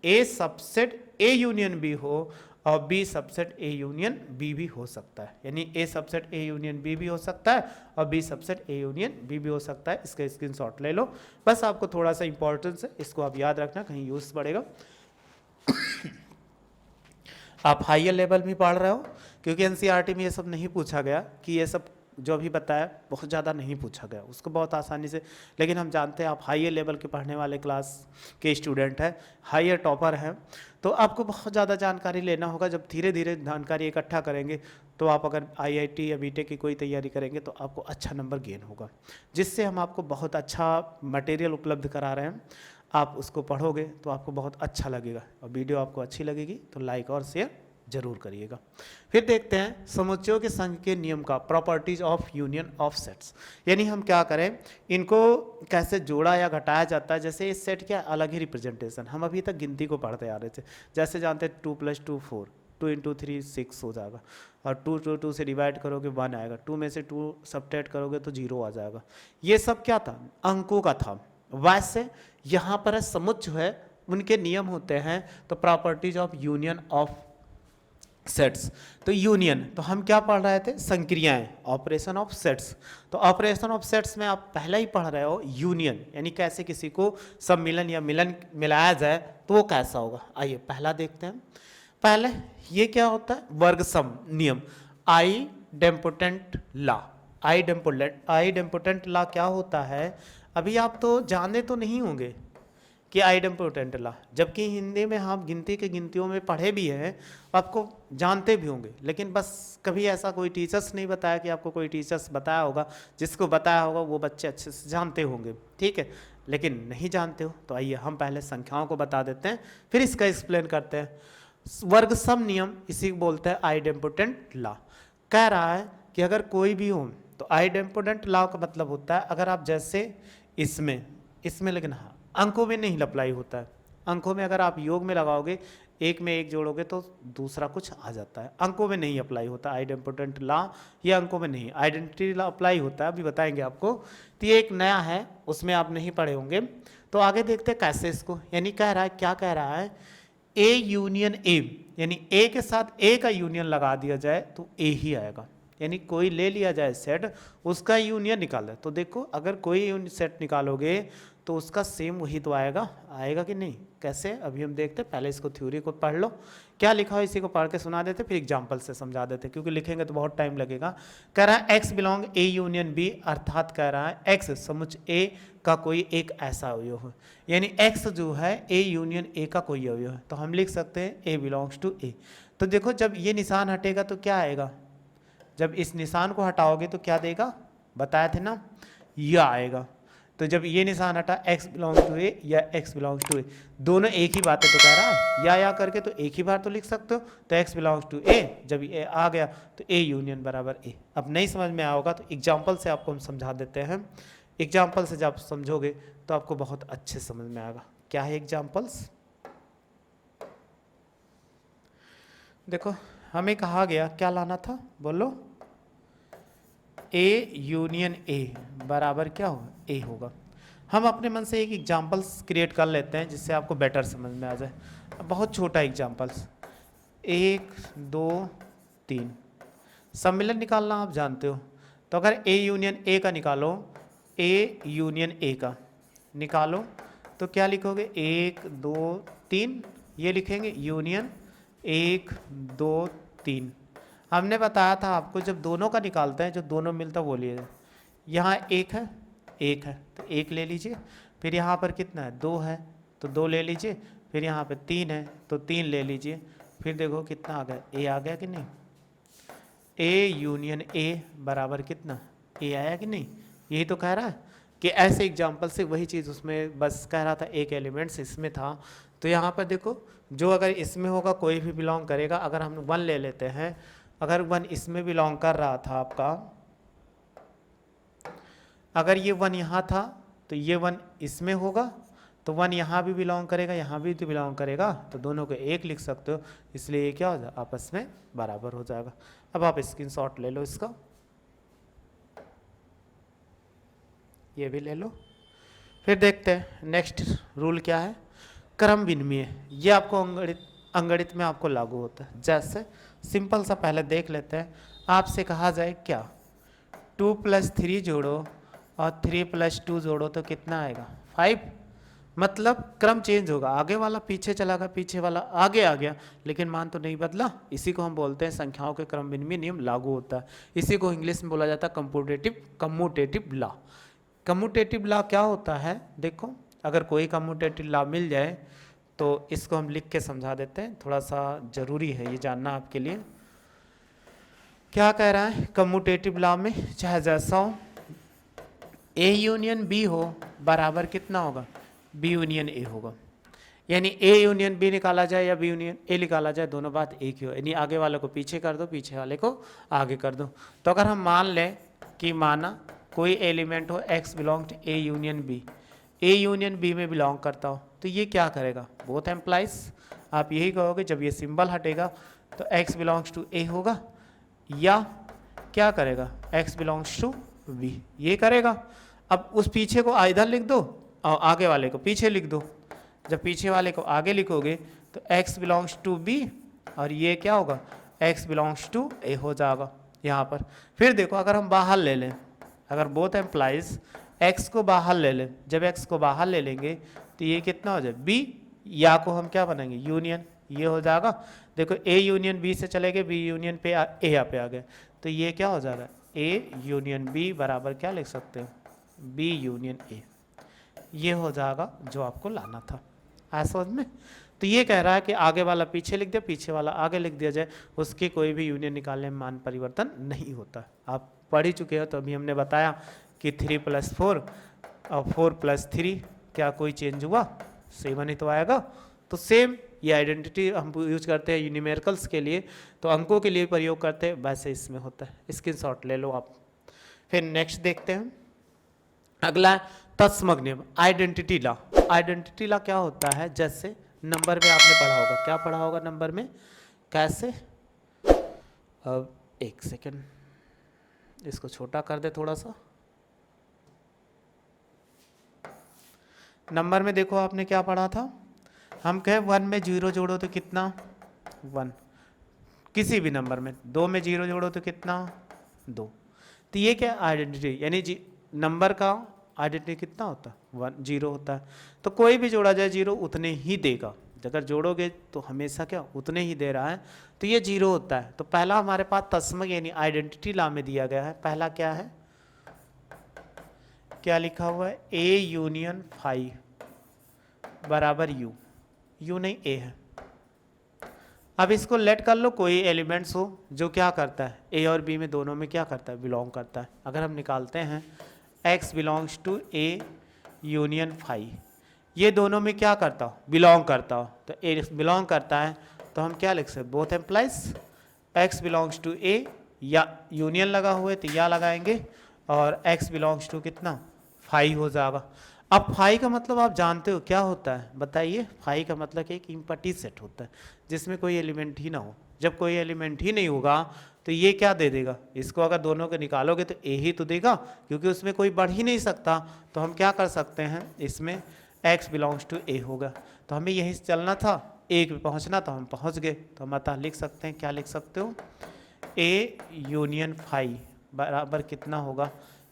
A subset A union B हो और B subset A union B भी हो सकता है, यानी A subset A union B भी हो सकता है और B subset A union B भी हो सकता है। इसका स्क्रीनशॉट ले लो, बस आपको थोड़ा सा इंपॉर्टेंस है, इसको आप याद रखना, कहीं यूज पड़ेगा। आप हायर लेवल में पढ़ रहे हो, क्योंकि एनसीईआरटी में ये सब नहीं पूछा गया, कि ये सब जो भी बताया बहुत ज़्यादा नहीं पूछा गया, उसको बहुत आसानी से, लेकिन हम जानते हैं आप हायर लेवल के पढ़ने वाले क्लास के स्टूडेंट हैं, हायर टॉपर हैं, तो आपको बहुत ज़्यादा जानकारी लेना होगा। जब धीरे धीरे जानकारी इकट्ठा करेंगे तो आप अगर आईआईटी या बीटेक की कोई तैयारी करेंगे तो आपको अच्छा नंबर गेन होगा, जिससे हम आपको बहुत अच्छा मटेरियल उपलब्ध करा रहे हैं। आप उसको पढ़ोगे तो आपको बहुत अच्छा लगेगा, और वीडियो आपको अच्छी लगेगी तो लाइक और शेयर जरूर करिएगा। फिर देखते हैं समुच्चयों के संघ के नियम का, properties of union of sets. यानी हम क्या करें, इनको कैसे जोड़ा या घटाया जाता है। जैसे इस सेट क्या अलग ही रिप्रेजेंटेशन, हम अभी तक गिनती को पढ़ते आ रहे थे। जैसे जानते हैं 2 + 2 4, 2 × 3 6 हो जाएगा, और 2 से डिवाइड करोगे 1 आएगा, 2 में से 2 सब्ट्रैक्ट करोगे तो 0 आ जाएगा। ये सब क्या था, अंकों का था। वैसे यहाँ पर समुच्चय है, उनके नियम होते हैं। तो properties of union of sets, तो यूनियन, तो हम क्या पढ़ रहे थे, संक्रियाएं, ऑपरेशन ऑफ सेट्स। तो ऑपरेशन ऑफ सेट्स में आप पहले ही पढ़ रहे हो यूनियन, यानी कैसे किसी को सम्मिलन या मिलन मिलाया जाए तो वो कैसा होगा। आइए पहला देखते हैं। पहले ये क्या होता है, वर्ग सम नियम, आइडेम्पोटेंट लॉ। आइडेम्पोटेंट लॉ क्या होता है, अभी आप तो जाने तो नहीं होंगे कि आइडेम्पोटेंट लॉ, जबकि हिंदी में हम गिनती के गिनतियों में पढ़े भी हैं, आपको जानते भी होंगे, लेकिन बस कभी ऐसा कोई टीचर्स नहीं बताया कि आपको कोई टीचर्स बताया होगा, जिसको बताया होगा वो बच्चे अच्छे से जानते होंगे, ठीक है। लेकिन नहीं जानते हो तो आइए हम पहले संख्याओं को बता देते हैं, फिर इसका एक्सप्लेन करते हैं। वर्ग सम नियम, इसी को बोलते हैं आइडेम्पोटेंट लॉ। कह रहा है कि अगर कोई भी हो, तो आइडेम्पोटेंट लॉ का मतलब होता है, अगर आप जैसे इसमें लेकिन हाँ अंकों में नहीं अप्लाई होता है। अंकों में अगर आप योग में लगाओगे, एक में एक जोड़ोगे तो दूसरा कुछ आ जाता है, अंकों में नहीं अप्लाई होता आइडेम्पोटेंट लॉ, ये अंकों में नहीं, आइडेंटिटी लॉ अप्लाई होता है, अभी बताएंगे आपको। तो ये एक नया है, उसमें आप नहीं पढ़े होंगे। तो आगे देखते हैं कैसे इसको, यानी कह रहा है, क्या कह रहा है, ए यूनियन ए, यानी ए के साथ ए का यूनियन लगा दिया जाए तो ए ही आएगा। यानी कोई ले लिया जाए सेट, उसका यूनियन निकाले, तो देखो अगर कोई सेट निकालोगे तो उसका सेम वही तो आएगा कि नहीं, कैसे अभी हम देखते हैं। पहले इसको थ्योरी को पढ़ लो, क्या लिखा हो इसी को पढ़ के सुना देते, फिर एग्जाम्पल से समझा देते, क्योंकि लिखेंगे तो बहुत टाइम लगेगा। कह रहा है x belong A union B, अर्थात कह रहा है एक्स समुच्चय ए का कोई एक ऐसा अवयव है, यानी एक्स जो है ए यूनियन ए का कोई अवयव है, तो हम लिख सकते हैं ए बिलोंग्स टू ए। तो देखो जब ये निशान हटेगा तो क्या आएगा, जब इस निशान को हटाओगे तो क्या देगा, बताया थे ना, यह आएगा। तो जब ये निशान हटा x बिलोंग्स टू ए या x बिलोंग्स टू ए, दोनों एक ही बात है, तो कह रहा है या करके तो एक ही बार तो लिख सकते हो। तो x बिलोंग्स टू ए, जब ये आ गया तो a यूनियन बराबर a। अब नहीं समझ में आया होगा तो एग्जाम्पल से आपको हम समझा देते हैं। एग्जाम्पल से जब समझोगे तो आपको बहुत अच्छे समझ में आएगा। क्या है एग्जाम्पल्स, देखो हमें कहा गया क्या लाना था, बोलो, ए यूनियन ए बराबर क्या होगा, ए होगा। हम अपने मन से एक एग्जाम्पल्स क्रिएट कर लेते हैं जिससे आपको बेटर समझ में आ जाए। बहुत छोटा एग्जाम्पल्स, 1 2 3, सम्मिलन निकालना आप जानते हो, तो अगर ए यूनियन ए का निकालो, ए यूनियन ए का निकालो तो क्या लिखोगे, 1 2 3, ये लिखेंगे यूनियन 1 2 3। हमने बताया था आपको जब दोनों का निकालते हैं, जो दोनों मिलता है वो लिए, यहाँ एक है तो एक ले लीजिए, फिर यहाँ पर कितना है, 2 है तो 2 ले लीजिए, फिर यहाँ पे 3 है तो 3 ले लीजिए, फिर देखो कितना आ गया, ए आ गया कि नहीं, ए यूनियन ए बराबर कितना, ए आया कि नहीं। यही तो कह रहा है कि ऐसे एग्जाम्पल से वही चीज़ उसमें बस कह रहा था, एक एलिमेंट्स इसमें था। तो यहाँ पर देखो जो अगर इसमें होगा कोई भी बिलोंग करेगा, अगर हम 1 ले लेते हैं, अगर 1 इसमें बिलोंग कर रहा था आपका, अगर ये 1 यहाँ था तो ये 1 इसमें होगा, तो 1 यहाँ भी बिलोंग करेगा, यहाँ भी तो बिलोंग करेगा, तो दोनों को एक लिख सकते हो, इसलिए ये क्या हो जाएगा, आपस में बराबर हो जाएगा। अब आप स्क्रीनशॉट ले लो इसका, ये भी ले लो। फिर देखते हैं नेक्स्ट रूल क्या है, क्रम विनिमय। ये आपको अंगणित में आपको लागू होता है। जैसे सिंपल सा पहले देख लेते हैं, आपसे कहा जाए क्या, 2 + 3 जोड़ो और 3 + 2 जोड़ो तो कितना आएगा, 5। मतलब क्रम चेंज होगा, आगे वाला पीछे चला गया, पीछे वाला आगे आ गया, लेकिन मान तो नहीं बदला। इसी को हम बोलते हैं संख्याओं के क्रम विनिमय नियम लागू होता है। इसी को इंग्लिश में बोला जाता है कम्यूटेटिव लॉ। कम्यूटेटिव लॉ क्या होता है, देखो अगर कोई कम्यूटेटिव लॉ मिल जाए तो इसको हम लिख के समझा देते हैं, थोड़ा सा ज़रूरी है ये जानना आपके लिए। क्या कह रहा है, कम्यूटेटिव लॉ में चाहे जैसा हो, ए यूनियन बी हो बराबर कितना होगा, बी यूनियन ए होगा। यानी ए यूनियन बी निकाला जाए या बी यूनियन ए निकाला जाए, दोनों बात एक ही हो, यानी आगे वाले को पीछे कर दो, पीछे वाले को आगे कर दो। तो अगर हम मान लें कि माना कोई एलिमेंट हो x belong to A union B, A union B में बिलोंग करता हो, तो ये क्या करेगा, बोथ एम्प्लाइज, आप यही कहोगे जब ये सिंबल हटेगा तो x बिलोंग्स टू ए होगा, या क्या करेगा x बिलोंग्स टू बी, ये करेगा। अब उस पीछे को इधर लिख दो और आगे वाले को पीछे लिख दो। जब पीछे वाले को आगे लिखोगे तो x बिलोंग्स टू बी और ये क्या होगा x बिलोंग्स टू ए हो जाएगा यहाँ पर। फिर देखो अगर हम बाहर ले लें, अगर बोथ एम्प्लाइज x को बाहर ले लें, जब x को बाहर ले लेंगे तो ये कितना हो जाए b, या को हम क्या बनाएंगे यूनियन, ये हो जाएगा। देखो a यूनियन b से चले गए, b यूनियन पे a यहाँ पे आ गए, तो ये क्या हो जाएगा a यूनियन b बराबर क्या लिख सकते हैं b यूनियन a, ये हो जाएगा जो आपको लाना था। आया समझ में? तो ये कह रहा है कि आगे वाला पीछे लिख दिया, पीछे वाला आगे लिख दिया जाए, उसकी कोई भी यूनियन निकालने में मान परिवर्तन नहीं होता। आप पढ़ ही चुके हो, तो अभी हमने बताया कि 3 + 4 और 4 + 3 क्या कोई चेंज हुआ, 7 ही तो आएगा। तो सेम ये आइडेंटिटी हम यूज करते हैं न्यूमेरिकल्स के लिए, तो अंकों के लिए प्रयोग करते हैं, वैसे इसमें होता है। स्क्रीनशॉट ले लो आप। फिर नेक्स्ट देखते हैं, अगला तत्समक नियम, आइडेंटिटी लॉ। आइडेंटिटी लॉ क्या होता है, जैसे नंबर में आपने पढ़ा होगा, क्या पढ़ा होगा नंबर में, कैसे, अब एक सेकेंड इसको छोटा कर दे थोड़ा सा। नंबर में देखो आपने क्या पढ़ा था, हम कहे 1 में 0 जोड़ो तो कितना 1, किसी भी नंबर में 2 में 0 जोड़ो तो कितना 2। तो ये क्या आइडेंटिटी, यानी नंबर का आइडेंटिटी कितना होता है 1 0 होता है। तो कोई भी जोड़ा जाए 0 उतने ही देगा, अगर जोड़ोगे तो हमेशा क्या उतने ही दे रहा है, तो ये 0 होता है। तो पहला हमारे पास तस्मक यानी आइडेंटिटी लॉ में दिया गया है, पहला क्या है, क्या लिखा हुआ है a यूनियन फाई बराबर u, u नहीं a है। अब इसको लेट कर लो, कोई एलिमेंट्स हो जो क्या करता है a और b में दोनों में क्या करता है बिलोंग करता है। अगर हम निकालते हैं x belongs to a union phi, ये दोनों में क्या करता हो बिलोंग करता हो, तो a बिलोंग करता है तो हम क्या लिख सकते both implies x belongs to a, या यूनियन लगा हुआ है तो या लगाएंगे, और x बिलोंग्स टू कितना फाई हो जाएगा। अब फाई का मतलब आप जानते हो क्या होता है, बताइए। फाई का मतलब कि एक इम्पटी सेट होता है जिसमें कोई एलिमेंट ही ना हो। जब कोई एलिमेंट ही नहीं होगा तो ये क्या दे देगा, इसको अगर दोनों को निकालोगे तो ए ही तो देगा, क्योंकि उसमें कोई बढ़ ही नहीं सकता। तो हम क्या कर सकते हैं, इसमें x बिलोंग्स टू ए होगा। तो हमें यही चलना था, ए पे पहुँचना, तो हम पहुँच गए। तो हम अतः लिख सकते हैं, क्या लिख सकते हो, ए यूनियन फाई बराबर कितना होगा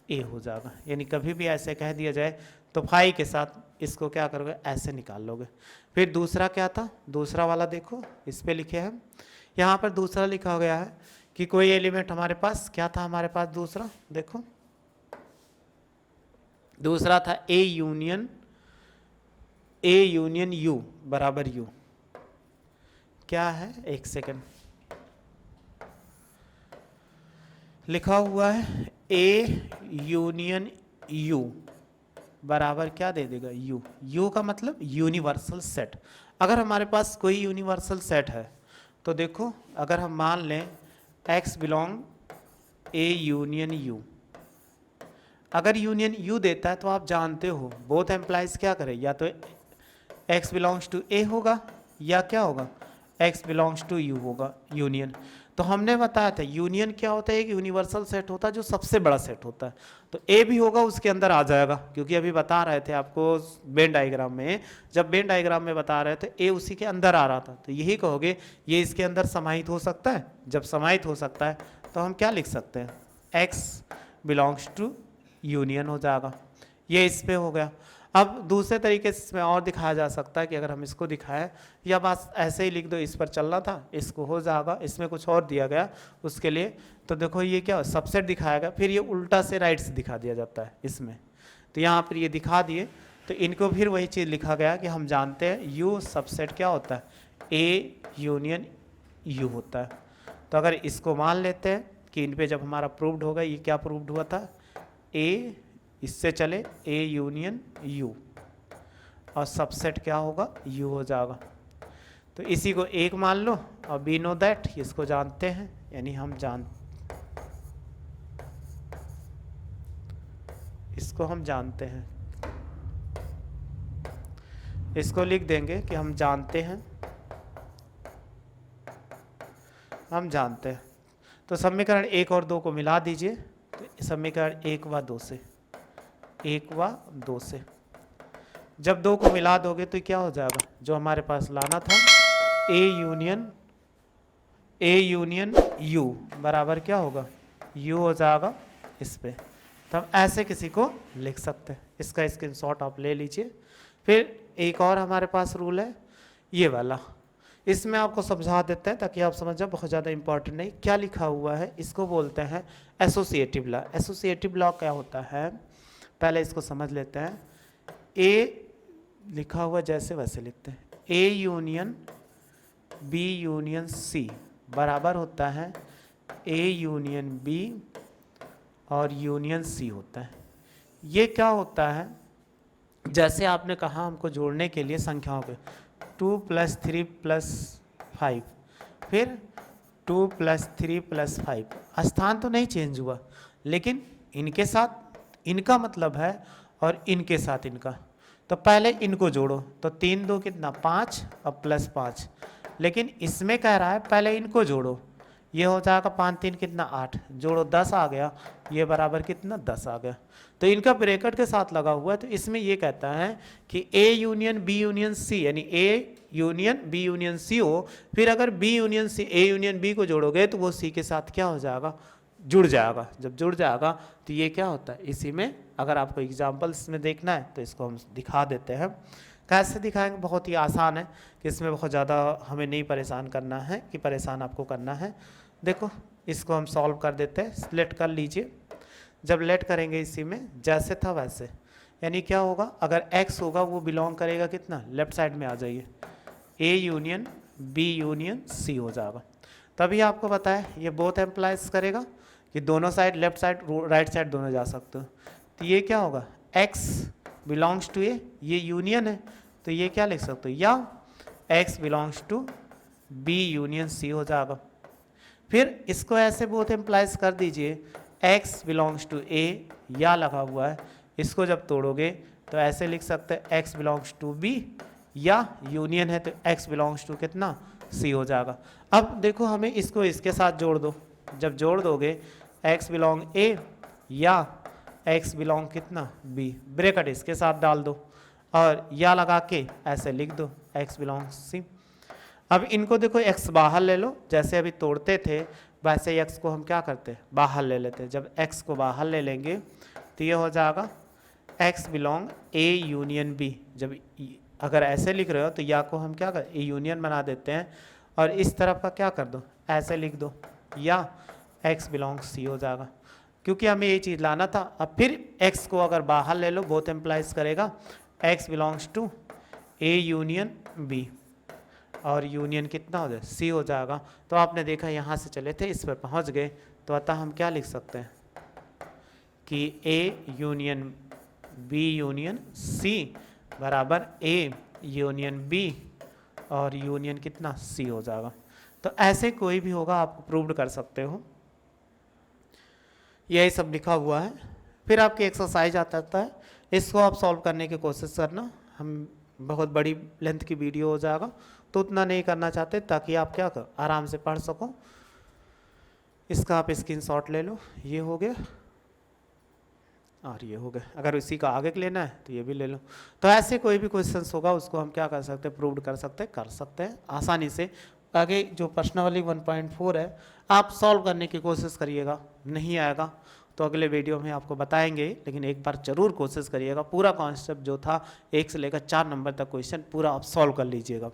ए हो जाएगा। यानी कभी भी ऐसे कह दिया जाए तो फाई के साथ इसको क्या करोगे ऐसे निकाल लोगे। फिर दूसरा क्या था, दूसरा वाला देखो इस पे लिखे हैं, यहाँ पर दूसरा लिखा गया है कि कोई एलिमेंट हमारे पास क्या था, हमारे पास दूसरा देखो, दूसरा था ए यूनियन यू बराबर यू, क्या है एक सेकेंड लिखा हुआ है ए यूनियन यू बराबर क्या दे देगा यू। यू का मतलब यूनिवर्सल सेट। अगर हमारे पास कोई यूनिवर्सल सेट है तो देखो, अगर हम मान लें x belong A union you, अगर यूनियन यू देता है तो आप जानते हो बोथ एम्प्लाइज क्या करें, या तो x बिलोंग्स टू ए होगा या क्या होगा x बिलोंग्स टू यू होगा यूनियन। तो हमने बताया था यूनियन क्या होता है, एक यूनिवर्सल सेट होता है जो सबसे बड़ा सेट होता है। तो ए भी होगा उसके अंदर आ जाएगा, क्योंकि अभी बता रहे थे आपको वेन डायग्राम में, जब वेन डायग्राम में बता रहे थे ए उसी के अंदर आ रहा था, तो यही कहोगे ये इसके अंदर समाहित हो सकता है। जब समाहित हो सकता है तो हम क्या लिख सकते हैं, x बिलोंग्स टू यूनियन हो जाएगा। ये इस पे हो गया। अब दूसरे तरीके से इसमें और दिखाया जा सकता है कि अगर हम इसको दिखाएं, या बस ऐसे ही लिख दो, इस पर चलना था, इसको हो जाएगा। इसमें कुछ और दिया गया उसके लिए, तो देखो ये क्या सबसेट दिखाएगा, फिर ये उल्टा से राइट से दिखा दिया जाता है इसमें। तो यहाँ पर ये दिखा दिए, तो इनको फिर वही चीज़ लिखा गया कि हम जानते हैं यू सबसेट क्या होता है, ए यूनियन यू होता है। तो अगर इसको मान लेते हैं कि इन पे जब हमारा प्रूव्ड होगा, ये क्या प्रूव्ड हुआ था, ए इससे चले ए यूनियन यू, और सबसेट क्या होगा, U हो जाएगा। तो इसी को एक मान लो और बी नो दैट, इसको जानते हैं, यानी इसको हम जानते हैं, इसको लिख देंगे कि हम जानते हैं, हम जानते हैं। तो समीकरण 1 और 2 को मिला दीजिए, तो समीकरण 1 व 2 से, 1 व 2 से जब 2 को मिला दोगे तो क्या हो जाएगा, जो हमारे पास लाना था A यूनियन U बराबर क्या होगा, U हो जाएगा इस पे। तो हम ऐसे किसी को लिख सकते हैं, इसका स्क्रीनशॉट आप ले लीजिए। फिर एक और हमारे पास रूल है ये वाला, इसमें आपको समझा देते हैं ताकि आप समझ जाए, बहुत ज़्यादा इंपॉर्टेंट नहीं। क्या लिखा हुआ है, इसको बोलते हैं एसोसिएटिव लॉ। एसोसिएटिव लॉ क्या होता है, पहले इसको समझ लेते हैं। ए लिखा हुआ जैसे वैसे लिखते हैं, A union B union C बराबर होता है ए यूनियन बी और यूनियन सी होता है। ये क्या होता है, जैसे आपने कहा हमको जोड़ने के लिए संख्याओं पे 2 + 3 + 5, फिर 2 + 3 + 5, स्थान तो नहीं चेंज हुआ, लेकिन इनके साथ इनका मतलब है और इनके साथ इनका। तो पहले इनको जोड़ो, तो 3 2 कितना 5 और +5, लेकिन इसमें कह रहा है पहले इनको जोड़ो, ये हो जाएगा 5 3 कितना 8, जोड़ो 10 आ गया, ये बराबर कितना 10 आ गया। तो इनका ब्रैकेट के साथ लगा हुआ है, तो इसमें ये कहता है कि A union B union C, यानी A union B union C हो, फिर अगर B union C A union B को जोड़ोगे तो वो C के साथ क्या हो जाएगा, जुड़ जाएगा। जब जुड़ जाएगा तो ये क्या होता है, इसी में अगर आपको एग्जाम्पल्स में देखना है तो इसको हम दिखा देते हैं। कैसे दिखाएंगे, बहुत ही आसान है कि इसमें बहुत ज़्यादा हमें नहीं परेशान करना है, कि परेशान आपको करना है। देखो इसको हम सॉल्व कर देते हैं, लेट कर लीजिए। जब लेट करेंगे इसी में जैसे था वैसे, यानी क्या होगा, अगर x होगा वो बिलोंग करेगा कितना, लेफ्ट साइड में आ जाइए, A union B union C हो जाएगा। तभी आपको बताया ये बोथ एम्प्लाइज करेगा कि दोनों side, left side right side दोनों जा सकते हो। तो ये क्या होगा, x बिलोंग्स टू A, ये यूनियन है तो ये क्या लिख सकते हो, या x belongs to B union C हो जाएगा। फिर इसको ऐसे बोथ एम्प्लाइज कर दीजिए, x बिलोंग्स टू A या लगा हुआ है, इसको जब तोड़ोगे तो ऐसे लिख सकते हैं x बिलोंग्स टू B, या यूनियन है तो x बिलोंग्स टू कितना C हो जाएगा। अब देखो हमें इसको इसके साथ जोड़ दो, जब जोड़ दोगे x बिलोंग A या x बिलोंग कितना B, ब्रैकेट इसके साथ डाल दो और या लगा के ऐसे लिख दो x बिलोंग C। अब इनको देखो x बाहर ले लो, जैसे अभी तोड़ते थे वैसे x को हम क्या करते हैं, बाहर ले लेते हैं। जब x को बाहर ले लेंगे तो ये हो जाएगा x belong A union B। जब अगर ऐसे लिख रहे हो तो या को हम क्या कर, A यूनियन बना देते हैं और इस तरफ का क्या कर दो, ऐसे लिख दो, या x बिलोंग C हो जाएगा, क्योंकि हमें ये चीज़ लाना था। अब फिर x को अगर बाहर ले लो, बोथ एम्प्लाइज करेगा x belongs to A union B, और यूनियन कितना हो जाए, C हो जाएगा। तो आपने देखा यहाँ से चले थे इस पर पहुँच गए, तो अतः हम क्या लिख सकते हैं कि A union B union C बराबर A यूनियन B और यूनियन कितना C हो जाएगा। तो ऐसे कोई भी होगा आप प्रूव्ड कर सकते हो, यही सब लिखा हुआ है। फिर आपकी एक्सरसाइज आता है, इसको आप सॉल्व करने की कोशिश करना। हम बहुत बड़ी लेंथ की वीडियो हो जाएगा तो उतना नहीं करना चाहते, ताकि आप क्या कर आराम से पढ़ सको। इसका आप स्क्रीनशॉट ले लो, ये हो गया और ये हो गया। अगर इसी का आगे लेना है तो ये भी ले लो। तो ऐसे कोई भी क्वेश्चंस होगा उसको हम क्या कर सकते हैं, प्रूव्ड कर सकते हैं आसानी से। आगे जो प्रश्नावली 1.4 है आप सॉल्व करने की कोशिश करिएगा, नहीं आएगा तो अगले वीडियो में आपको बताएंगे, लेकिन एक बार जरूर कोशिश करिएगा। पूरा कॉन्सेप्ट जो था 1 से लेकर 4 नंबर तक क्वेश्चन पूरा आप सॉल्व कर लीजिएगा।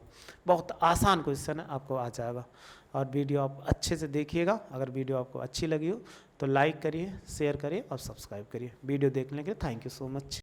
बहुत आसान क्वेश्चन है, आपको आ जाएगा। और वीडियो आप अच्छे से देखिएगा। अगर वीडियो आपको अच्छी लगी हो तो लाइक करिए, शेयर करिए और सब्सक्राइब करिए। वीडियो देखने के लिए थैंक यू सो मच।